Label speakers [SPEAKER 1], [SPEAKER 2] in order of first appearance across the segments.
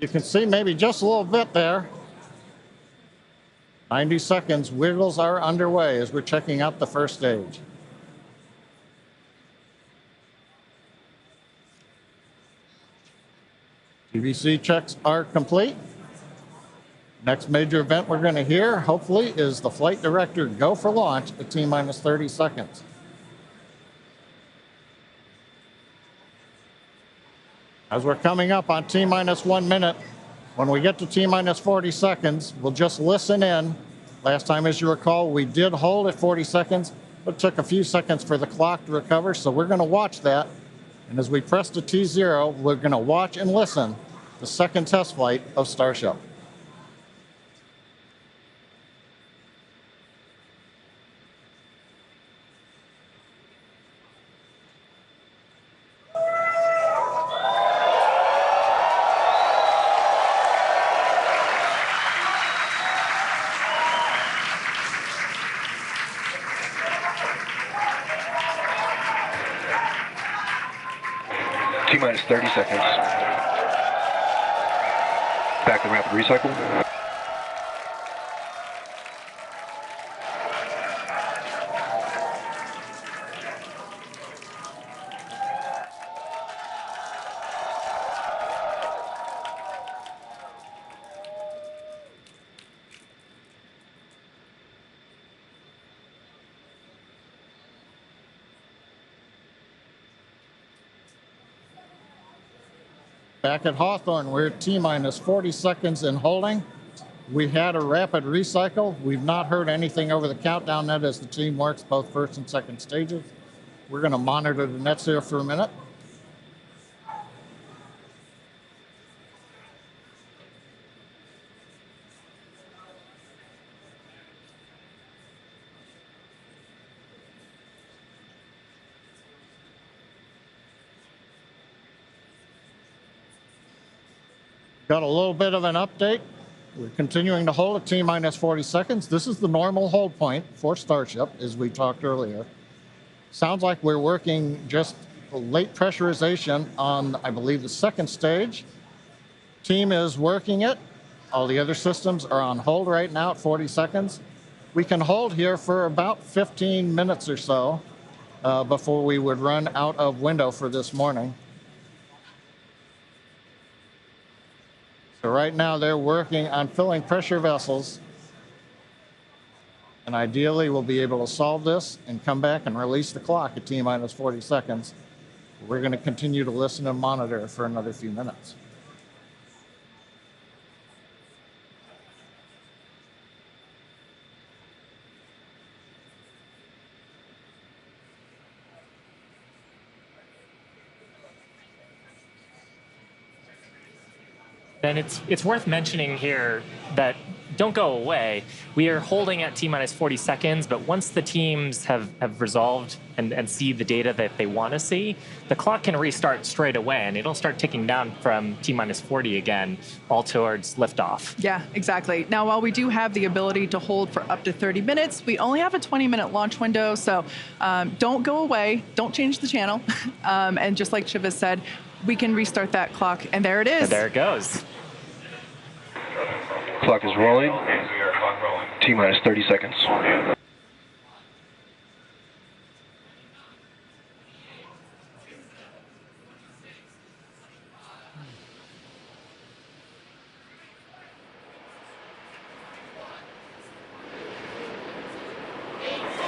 [SPEAKER 1] You can see maybe just a little bit there. 90 seconds, wiggles are underway as we're checking out the first stage. TVC checks are complete. Next major event we're going to hear, hopefully, is the flight director go for launch at T-minus 30 seconds. As we're coming up on T-minus 1 minute, when we get to T-minus 40 seconds, we'll just listen in. Last time, as you recall, we did hold at 40 seconds, but it took a few seconds for the clock to recover, so we're going to watch that. And as we press to T0, we're going to watch and listen the second test flight of Starship.
[SPEAKER 2] T-minus 30 seconds. Back to rapid recycle.
[SPEAKER 1] Back at Hawthorne, we're at T-minus 40 seconds in holding. We had a rapid recycle. We've not heard anything over the countdown net as the team works both first and second stages. We're going to monitor the nets here for a minute. Got a little bit of an update. We're continuing to hold at T-minus 40 seconds. This is the normal hold point for Starship, as we talked earlier. Sounds like we're working just late pressurization on, I believe, the second stage. Team is working it. All the other systems are on hold right now at 40 seconds. We can hold here for about 15 minutes or so before we would run out of window for this morning. So right now they're working on filling pressure vessels, and ideally we'll be able to solve this and come back and release the clock at T-minus 40 seconds. We're going to continue to listen and monitor for another few minutes.
[SPEAKER 3] And it's worth mentioning here that don't go away. We are holding at T-minus 40 seconds, but once the teams have resolved and see the data that they want to see, the clock can restart straight away, and it'll start ticking down from T-minus 40 again, all towards liftoff.
[SPEAKER 4] Yeah, exactly. Now, while we do have the ability to hold for up to 30 minutes, we only have a 20-minute launch window, so don't go away, don't change the channel, and just like Shiva said, we can restart that clock, and there it is.
[SPEAKER 3] And there it goes.
[SPEAKER 2] Clock is rolling. T-minus 30 seconds.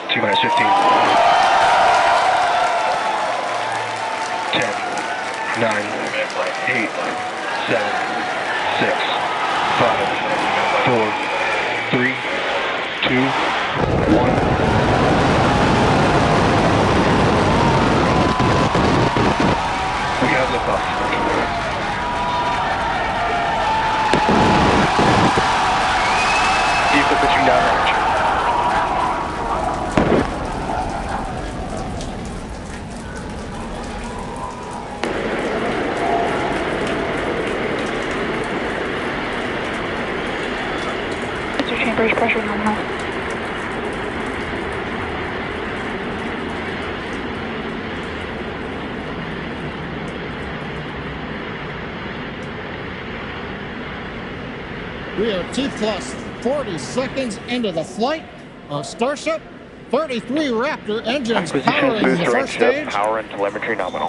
[SPEAKER 2] T-minus 15. 10, 9, 8, 7, 6, 5, 4, 3, 2, 1. We have liftoff. Vehicle pitching downrange.
[SPEAKER 5] Chambers pressure nominal.
[SPEAKER 1] We are T plus 40 seconds into the flight of Starship. 33 Raptor engines powering the first stage.
[SPEAKER 2] Power and telemetry nominal.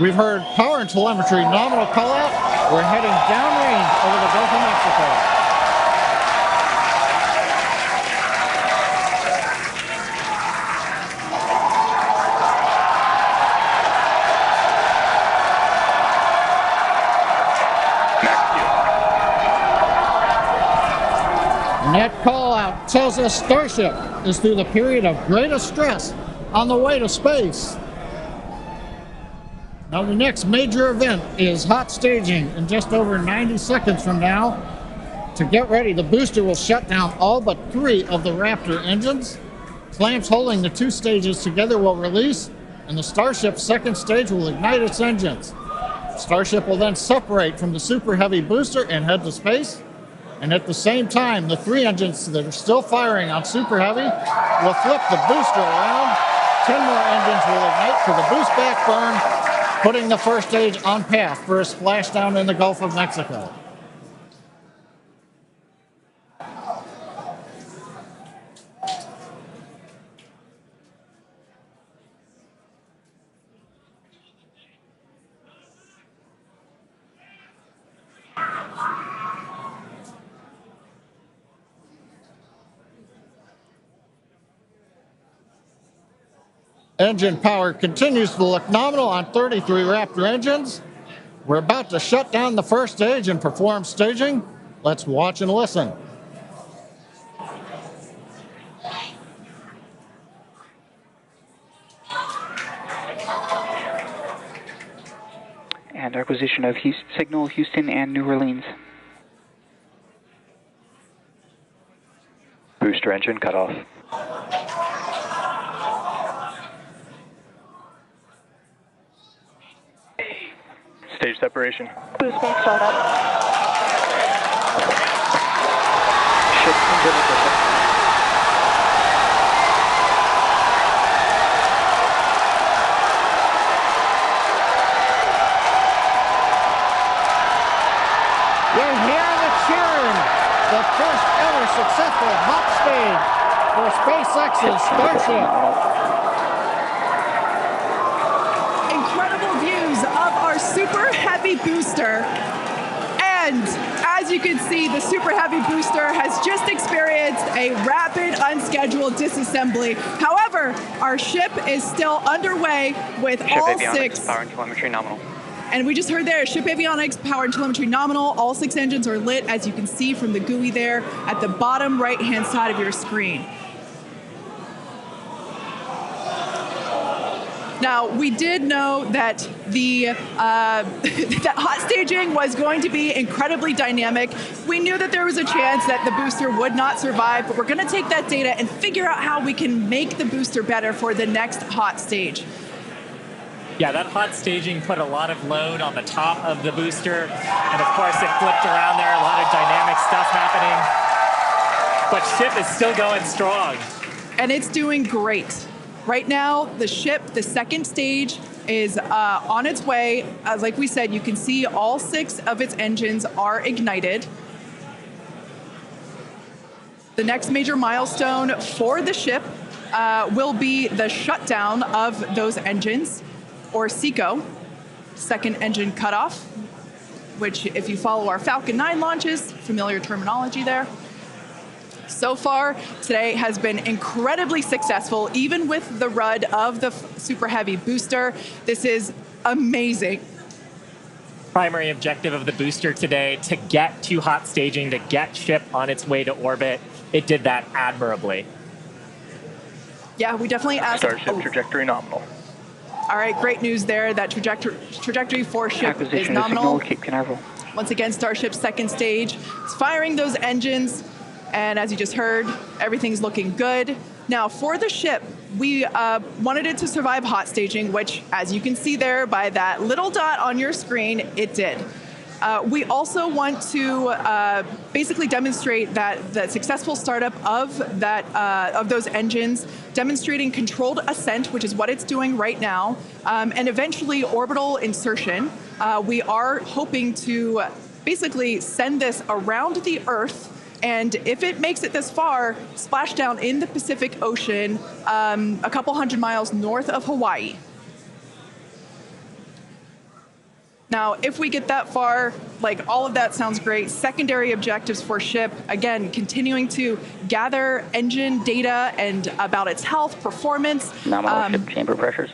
[SPEAKER 1] We've heard power and telemetry nominal call out. We're heading downrange over the Gulf of Mexico. And that call out tells us Starship is through the period of greatest stress on the way to space. Now the next major event is hot staging in just over 90 seconds from now. To get ready, the booster will shut down all but 3 of the Raptor engines. Clamps holding the 2 stages together will release, and the Starship's second stage will ignite its engines. Starship will then separate from the Super Heavy booster and head to space. And at the same time, the 3 engines that are still firing on Super Heavy will flip the booster around. 10 more engines will ignite for the boost back burn, putting the first stage on path for a splashdown in the Gulf of Mexico. Engine power continues to look nominal on 33 Raptor engines. We're about to shut down the first stage and perform staging. Let's watch and listen.
[SPEAKER 5] And acquisition of signal Houston and New Orleans.
[SPEAKER 2] Booster engine cut off. Stage separation.
[SPEAKER 6] Boost back startup.
[SPEAKER 5] Ship engine ignition.
[SPEAKER 1] You're hearing the cheering. The first ever successful hot stage for SpaceX's Starship.
[SPEAKER 4] Incredible views of our Super Heavy booster. And as you can see, the Super Heavy booster has just experienced a rapid, unscheduled disassembly. However, our ship is still underway with
[SPEAKER 5] Ship
[SPEAKER 4] all
[SPEAKER 5] avionics,
[SPEAKER 4] 6.
[SPEAKER 5] power and telemetry nominal.
[SPEAKER 4] And we just heard there, ship avionics, power and telemetry nominal. All 6 engines are lit, as you can see from the GUI there at the bottom right-hand side of your screen. Now, we did know that the that hot staging was going to be incredibly dynamic. We knew that there was a chance that the booster would not survive, but we're going to take that data and figure out how we can make the booster better for the next hot stage.
[SPEAKER 3] Yeah, that hot staging put a lot of load on the top of the booster, and of course it flipped around there, a lot of dynamic stuff happening. But ship is still going strong.
[SPEAKER 4] And it's doing great. Right now, the ship, the second stage, is on its way. Like we said, you can see all 6 of its engines are ignited. The next major milestone for the ship will be the shutdown of those engines, or SECO, second engine cutoff, which if you follow our Falcon 9 launches, familiar terminology there. So far, today has been incredibly successful, even with the RUD of the Super Heavy booster. This is amazing.
[SPEAKER 3] Primary objective of the booster today, to get to hot staging, to get ship on its way to orbit. It did that admirably.
[SPEAKER 4] Yeah, we definitely asked.
[SPEAKER 2] Starship trajectory nominal.
[SPEAKER 4] All right, great news there. That trajectory for ship is
[SPEAKER 5] Acquisition of
[SPEAKER 4] nominal.
[SPEAKER 5] signal Cape Canaveral.
[SPEAKER 4] Once again, Starship's second stage. It's firing those engines. And as you just heard, everything's looking good. Now, for the ship, we wanted it to survive hot staging, which, as you can see there by that little dot on your screen, it did. We also want to basically demonstrate that the successful startup of those engines, demonstrating controlled ascent, which is what it's doing right now, and eventually orbital insertion. We are hoping to basically send this around the Earth. And if it makes it this far, splash down in the Pacific Ocean, a couple hundred miles north of Hawaii. Now, if we get that far, like all of that sounds great. Secondary objectives for ship, again, continuing to gather engine data and about its health, performance.
[SPEAKER 5] Nominal ship chamber pressures.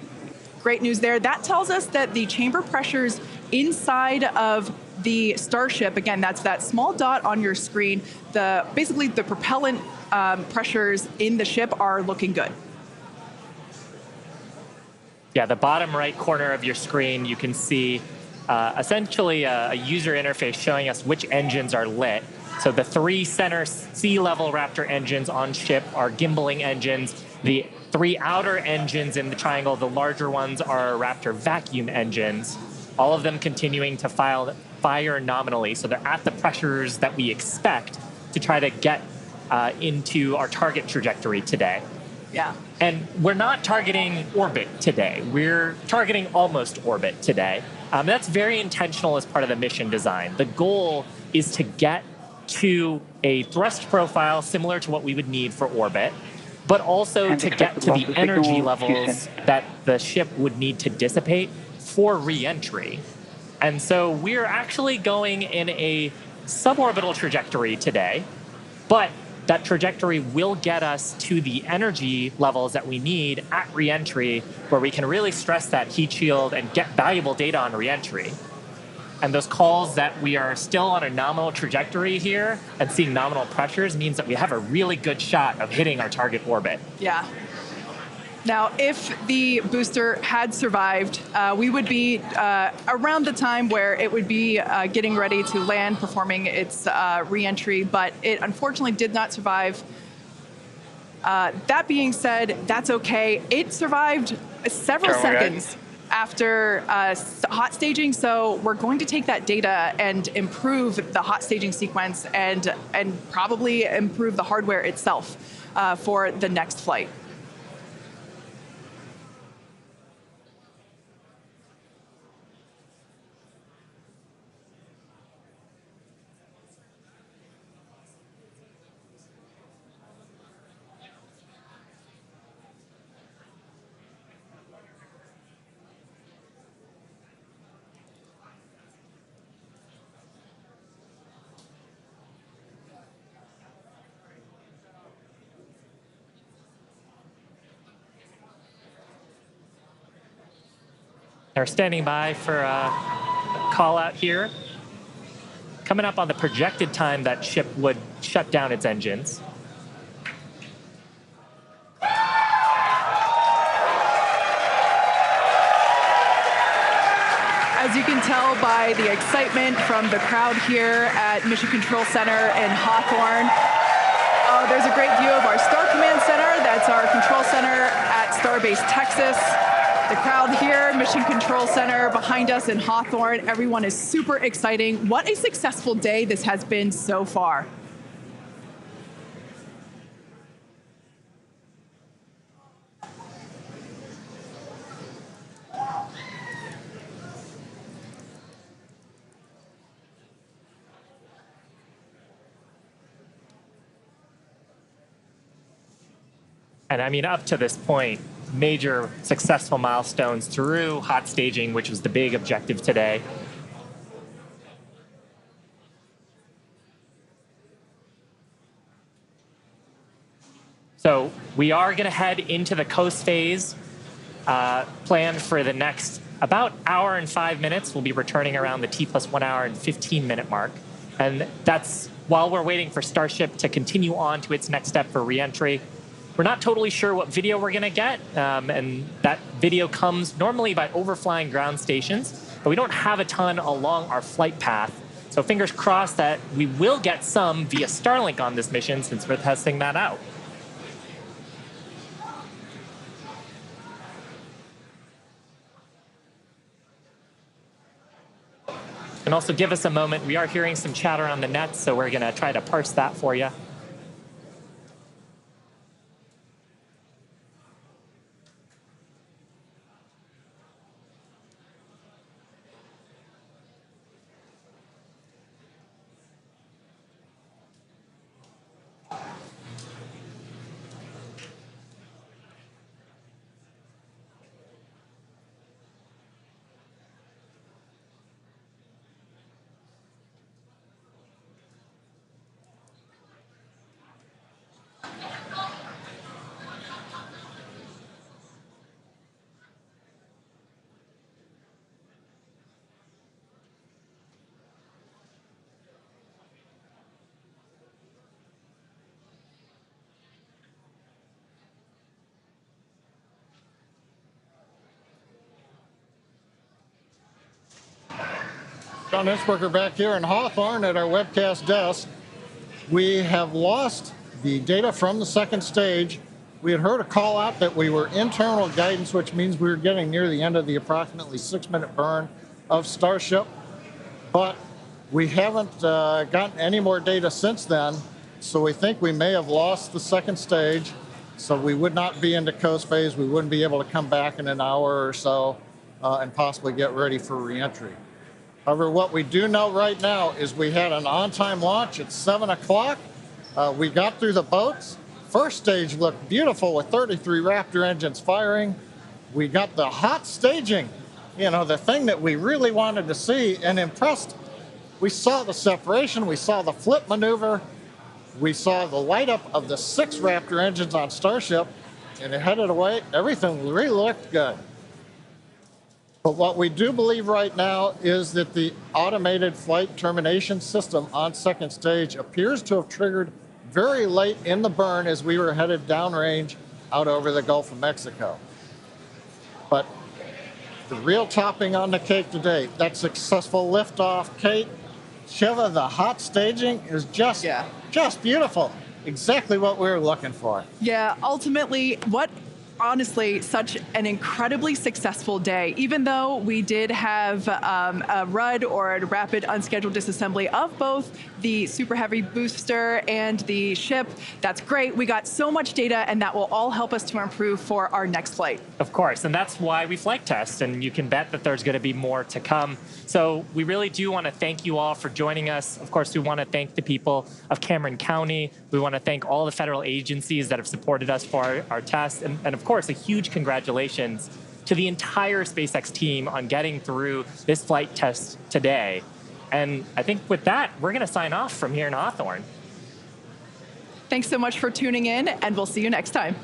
[SPEAKER 4] Great news there. That tells us that the chamber pressures inside of the Starship, again, that's that small dot on your screen, basically the propellant pressures in the ship are looking good.
[SPEAKER 3] Yeah, the bottom right corner of your screen, you can see essentially a user interface showing us which engines are lit. So the 3 center sea level Raptor engines on ship are gimbaling engines. The 3 outer engines in the triangle, the larger ones, are Raptor vacuum engines. All of them continuing to fire nominally. So they're at the pressures that we expect to try to get into our target trajectory today.
[SPEAKER 4] Yeah.
[SPEAKER 3] And we're not targeting orbit today. We're targeting almost orbit today. That's very intentional as part of the mission design. The goal is to get to a thrust profile similar to what we would need for orbit, but also to get to the energy levels that the ship would need to dissipate for re-entry. And so we're actually going in a suborbital trajectory today, but that trajectory will get us to the energy levels that we need at re-entry, where we can really stress that heat shield and get valuable data on re-entry. And those calls that we are still on a nominal trajectory here and seeing nominal pressures means that we have a really good shot of hitting our target orbit.
[SPEAKER 4] Yeah. Now, if the booster had survived, we would be around the time where it would be getting ready to land, performing its re-entry, but it unfortunately did not survive. That being said, that's okay. It survived several seconds after hot staging, so we're going to take that data and improve the hot staging sequence and probably improve the hardware itself for the next flight.
[SPEAKER 3] They're standing by for a call out here. Coming up on the projected time that ship would shut down its engines.
[SPEAKER 4] As you can tell by the excitement from the crowd here at Mission Control Center in Hawthorne, there's a great view of our Star Command Center. That's our control center at Starbase Texas. The crowd here, Mission Control Center behind us in Hawthorne. Everyone is super exciting. What a successful day this has been so far.
[SPEAKER 3] And I mean, up to this point, major successful milestones through hot staging, which was the big objective today. So we are going to head into the coast phase, planned for the next about hour and 5 minutes. We'll be returning around the T+1 hour and 15-minute mark. And that's while we're waiting for Starship to continue on to its next step for reentry. We're not totally sure what video we're going to get, and that video comes normally by overflying ground stations, but we don't have a ton along our flight path. So fingers crossed that we will get some via Starlink on this mission since we're testing that out. And also give us a moment. We are hearing some chatter on the net, so we're going to try to parse that for you.
[SPEAKER 1] John Innsbrucker back here in Hawthorne at our webcast desk. We have lost the data from the second stage. We had heard a call out that we were internal guidance, which means we were getting near the end of the approximately 6-minute burn of Starship. But we haven't gotten any more data since then, so we think we may have lost the second stage. So we would not be into coast phase. We wouldn't be able to come back in an hour or so and possibly get ready for reentry. However, what we do know right now is we had an on-time launch at 7 o'clock. We got through the boats. First stage looked beautiful with 33 Raptor engines firing. We got the hot staging, you know, the thing that we really wanted to see and impressed. We saw the separation. We saw the flip maneuver. We saw the light up of the 6 Raptor engines on Starship, and it headed away. Everything really looked good. But what we do believe right now is that the automated flight termination system on second stage appears to have triggered very late in the burn as we were headed downrange out over the Gulf of Mexico. But the real topping on the cake today, that successful liftoff, Kate, Shiva, the hot staging is just beautiful. Exactly what we were looking for.
[SPEAKER 4] Yeah, ultimately, honestly, such an incredibly successful day. Even though we did have a RUD, or a rapid unscheduled disassembly, of both the Super Heavy booster and the ship, that's great. We got so much data, and that will all help us to improve for our next flight.
[SPEAKER 3] Of course, and that's why we flight test, and you can bet that there's going to be more to come. So we really do want to thank you all for joining us. Of course, we want to thank the people of Cameron County. We want to thank all the federal agencies that have supported us for our test. And of course, a huge congratulations to the entire SpaceX team on getting through this flight test today. And I think with that, we're going to sign off from here in Hawthorne.
[SPEAKER 4] Thanks so much for tuning in, and we'll see you next time.